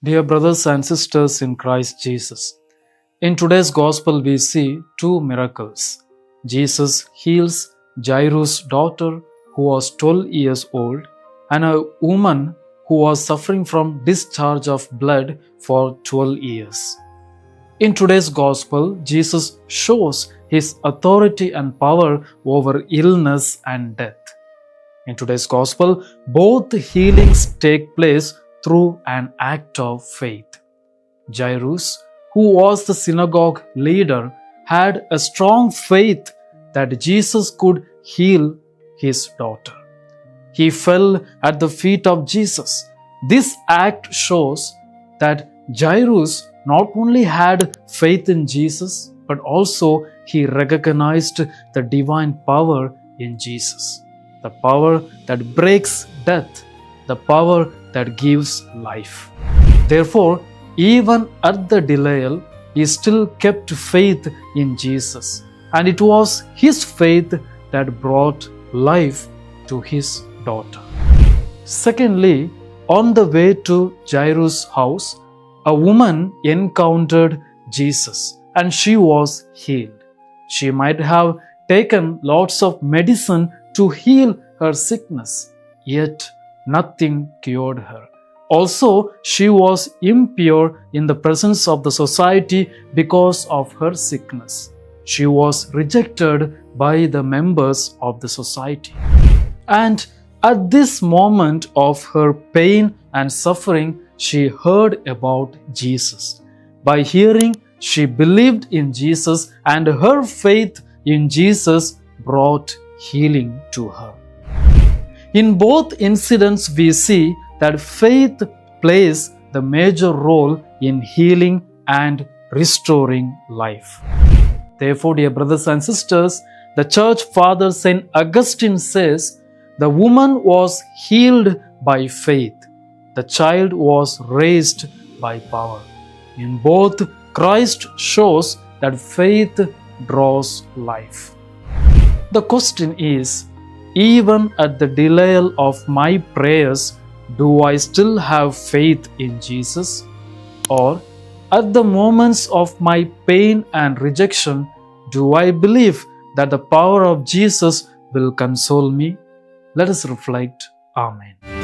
Dear brothers and sisters in Christ Jesus, in today's Gospel we see two miracles. Jesus heals Jairus' daughter who was 12 years old and a woman who was suffering from discharge of blood for 12 years. In today's Gospel, Jesus shows his authority and power over illness and death. In today's Gospel, both healings take place through an act of faith. Jairus, who was the synagogue leader, had a strong faith that Jesus could heal his daughter. He fell at the feet of Jesus. This act shows that Jairus not only had faith in Jesus, but also he recognized the divine power in Jesus, the power that breaks death, the power that gives life. Therefore, even at the denial, he still kept faith in Jesus, and it was his faith that brought life to his daughter. Secondly, on the way to Jairus' house, a woman encountered Jesus and she was healed. She might have taken lots of medicine to heal her sickness, yet nothing cured her. Also, she was impure in the presence of the society because of her sickness. She was rejected by the members of the society. And at this moment of her pain and suffering, she heard about Jesus. By hearing, she believed in Jesus, and her faith in Jesus brought healing to her. In both incidents, we see that faith plays the major role in healing and restoring life. Therefore, dear brothers and sisters, the church father St. Augustine says, the woman was healed by faith. The child was raised by power. In both, Christ shows that faith draws life. The question is, even at the denial of my prayers, do I still have faith in Jesus? Or at the moments of my pain and rejection, do I believe that the power of Jesus will console me? Let us reflect. Amen.